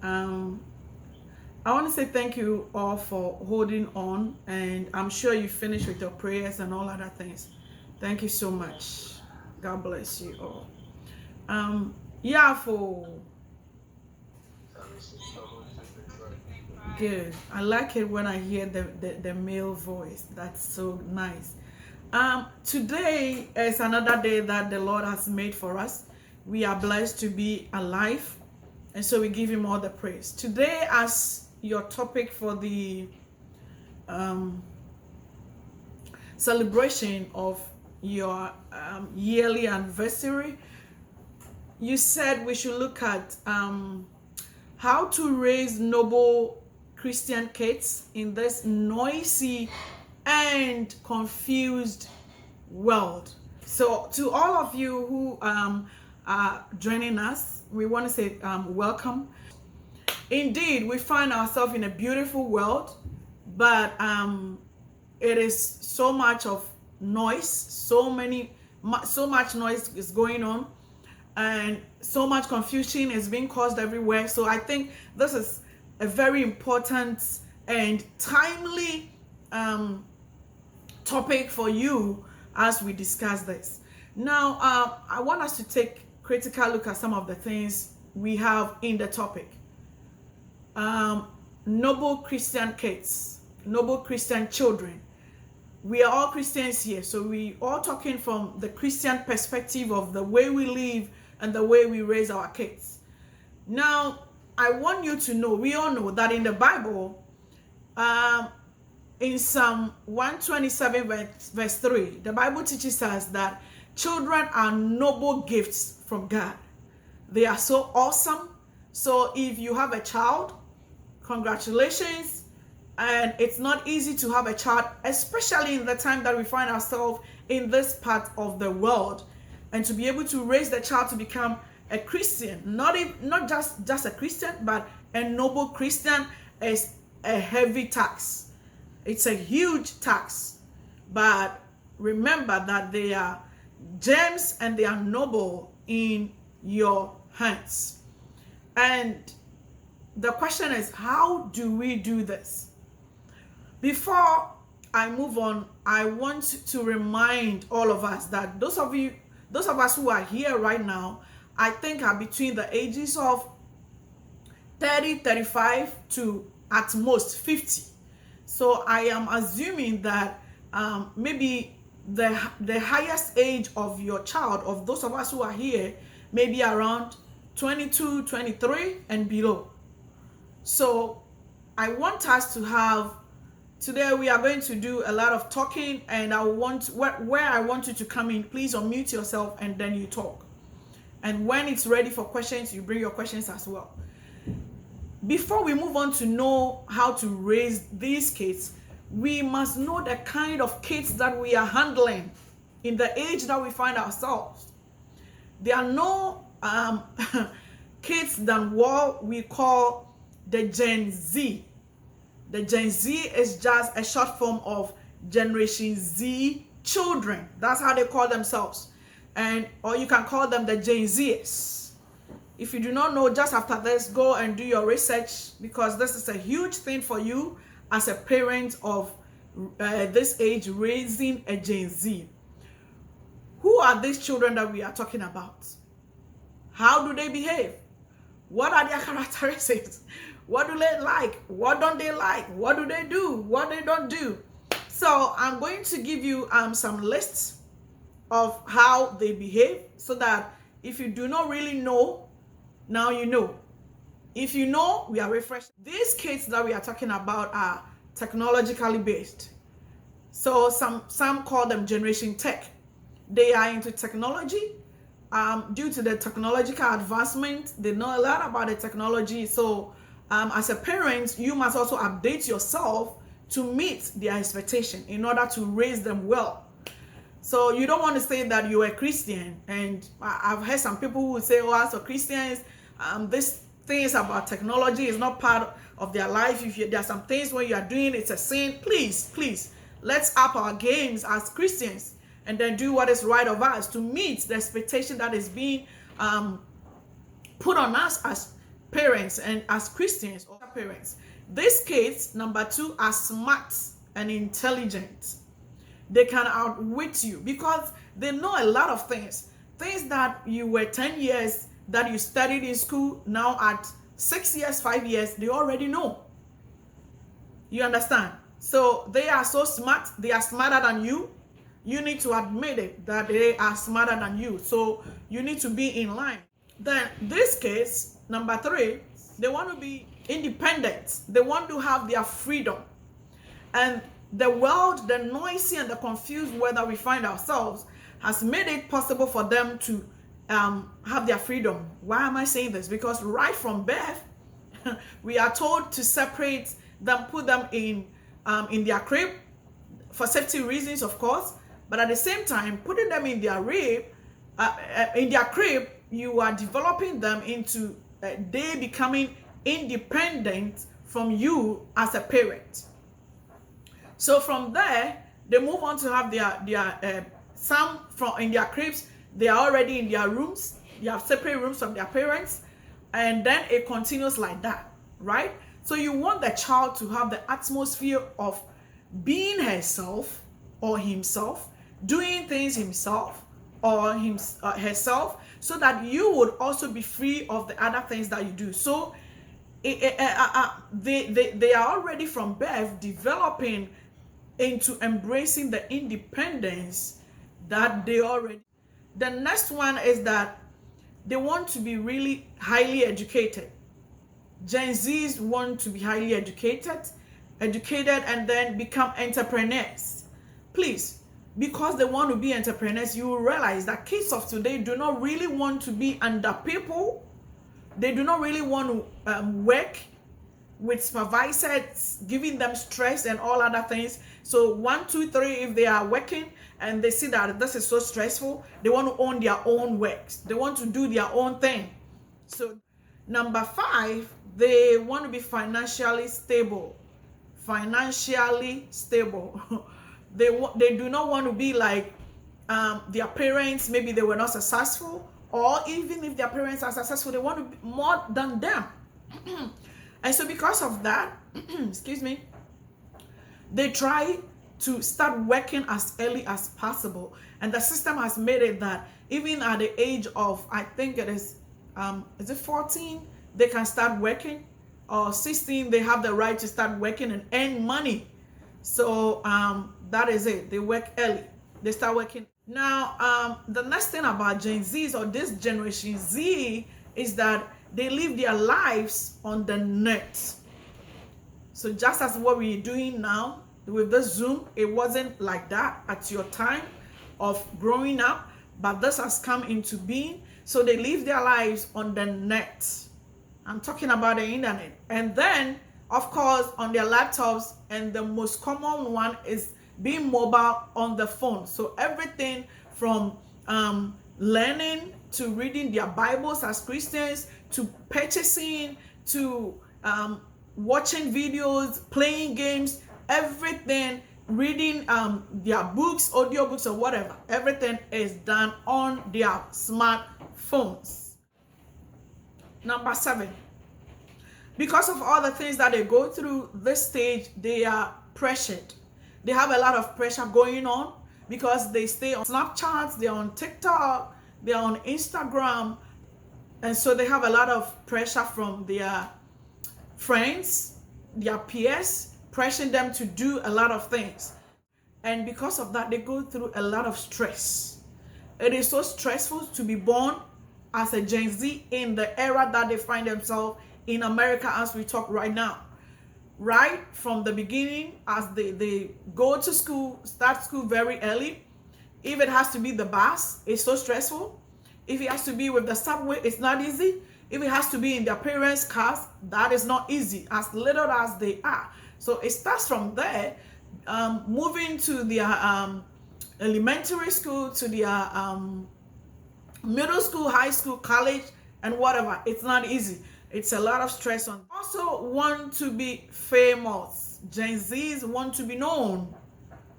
Um, I want to say thank you all for holding on, and I'm sure you finished with your prayers and all other things. Thank you so much. God bless you all. Yeah, for good. I like it when I hear the male voice. That's so nice. Today is another day that the Lord has made for us. We are blessed to be alive, and so we give Him all the praise. Today, as your topic for the celebration of your yearly anniversary, you said we should look at how to raise noble Christian kids in this noisy and confused world. So to all of you who are joining us, we want to say welcome. Indeed, we find ourselves in a beautiful world, but it is so much of noise, so much noise is going on, and so much confusion is being caused everywhere. So I think this is a very important and timely topic for you as we discuss this. Now, I want us to take a critical look at some of the things we have in the topic. Noble Christian kids, noble Christian children. We are all Christians here, so we all talking from the Christian perspective of the way we live and the way we raise our kids. Now, I want you to know, we all know that in the Bible, in Psalm 127 verse 3, the Bible teaches us that children are noble gifts from God. They are so awesome. So if you have a child, congratulations. And it's not easy to have a child, especially in the time that we find ourselves in this part of the world. And to be able to raise the child to become a Christian, not just a Christian, but a noble Christian, is a heavy tax. It's a huge tax. But remember that they are gems and they are noble in your hands. And the question is, how do we do this? Before I move on, I want to remind all of us that those of us who are here right now, I think are between the ages of 30, 35 to at most 50. So I am assuming that maybe the highest age of your child, of those of us who are here, maybe around 22, 23 and below. So I want us to have, today we are going to do a lot of talking, and I want, where I want you to come in, please unmute yourself and then you talk. And when it's ready for questions, you bring your questions as well. Before we move on to know how to raise these kids, we must know the kind of kids that we are handling in the age that we find ourselves. There are no kids than what we call the Gen Z. The Gen Z is just a short form of Generation Z children. That's how they call themselves. Or you can call them the Gen Zers. If you do not know, just after this, go and do your research, because this is a huge thing for you as a parent of this age, raising a Gen Z. Who are these children that we are talking about? How do they behave? What are their characteristics? What do they like? What don't they like? What do they do? What they don't do? So I'm going to give you some lists of how they behave, so that if you do not really know, now you know. If you know, we are refreshed. These kids that we are talking about are technologically based. So some call them Generation Tech. They are into technology. Due to the technological advancement, they know a lot about the technology. So as a parent, you must also update yourself to meet their expectation in order to raise them well. So you don't want to say that you're a Christian, and I've heard some people who would say, oh, as a Christians, this things about technology is not part of their life. If there are some things when you are doing, it's a sin. Please, let's up our games as Christians and then do what is right of us to meet the expectation that is being put on us as parents and as Christians or parents, these kids, number two, are smart and intelligent. They can outwit you because they know a lot of things. Things that you were 10 years that you studied in school, now at 6 years, 5 years, they already know. You understand? So they are so smart. They are smarter than you. You need to admit it that they are smarter than you. So you need to be in line. Then this case, number three, they want to be independent. They want to have their freedom. And the world, the noisy and the confused world that we find ourselves has made it possible for them to have their freedom. Why am I saying this? Because right from birth, we are told to separate them, put them in their crib for safety reasons, of course. But at the same time, putting them in their crib, you are developing them into they becoming independent from you as a parent. So from there, they move on to have their some from in their cribs. They are already in their rooms. They have separate rooms from their parents, and then it continues like that, right? So you want the child to have the atmosphere of being herself or himself, doing things himself or herself, so that you would also be free of the other things that you do. So they are already from birth developing into embracing the independence that they already. The next one is that they want to be really highly educated. Gen Zs want to be highly educated, and then become entrepreneurs. Please, because they want to be entrepreneurs, you will realize that kids of today do not really want to be under people. They do not really want to work with supervisors, giving them stress and all other things. So 1, 2, 3, if they are working and they see that this is so stressful, they want to own their own works. They want to do their own thing. So number 5, they want to be financially stable. Financially stable. They do not want to be like their parents. Maybe they were not successful, or even if their parents are successful, they want to be more than them. And so because of that, excuse me, they try to start working as early as possible. And the system has made it that even at the age of, I think it is it 14, they can start working, or 16, they have the right to start working and earn money. So that is it. They work early. They start working. Now, the next thing about Gen Zs or this Generation Z is that they live their lives on the net. So just as what we're doing now with the Zoom, it wasn't like that at your time of growing up, but this has come into being. So they live their lives on the net. I'm talking about the internet. And then, of course, on their laptops, and the most common one is being mobile on the phone. So everything from learning to reading their Bibles as Christians, to purchasing, to watching videos, playing games, everything, reading their books, audiobooks, or whatever. Everything is done on their smartphones. Number 7, because of all the things that they go through this stage, they are pressured. They have a lot of pressure going on because they stay on Snapchat, they're on TikTok, they're on Instagram. And so they have a lot of pressure from their friends, their peers, pressuring them to do a lot of things. And because of that, they go through a lot of stress. It is so stressful to be born as a Gen Z in the era that they find themselves in America as we talk right now. Right from the beginning, as they go to school, start school very early. If it has to be the bus, it's so stressful. If it has to be with the subway, it's not easy. If it has to be in their parents' cars, that is not easy, as little as they are. So it starts from there, moving to their elementary school, to their middle school, high school, college, and whatever. It's not easy. It's a lot of stress on. Also want to be famous. Gen Zs want to be known.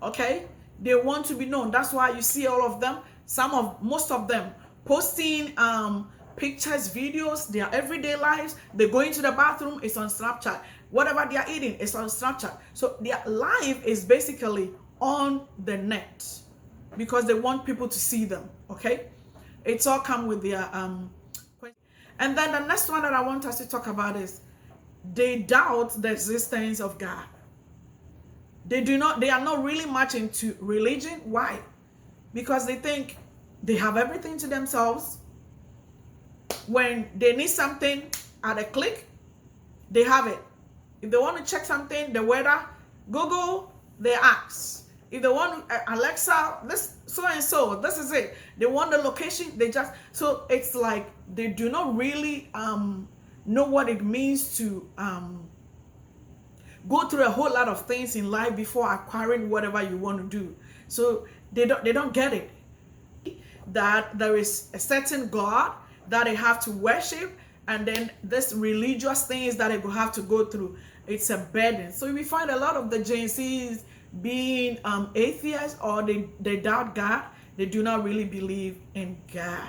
Okay? They want to be known. That's why you see all of them, most of them posting pictures, videos, their everyday lives. They go into the bathroom, it's on Snapchat. Whatever they are eating, it's on Snapchat. So their life is basically on the net because they want people to see them. Okay, it's all come with their and then the next one that I want us to talk about is they doubt the existence of God. They are not really much into religion. Why? Because they think they have everything to themselves. When they need something at a click, they have it. If they want to check something, the weather, Google, they ask. If they want Alexa, this so and so, this is it. They want the location, they just, so it's like they do not really know what it means to go through a whole lot of things in life before acquiring whatever you want to do. So they don't get it. That there is a certain God that they have to worship, and then this religious things that they will have to go through. It's a burden. So we find a lot of the Gen Zs being atheists, or they doubt God. They do not really believe in God.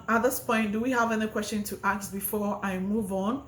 At this point, do we have any question to ask before I move on?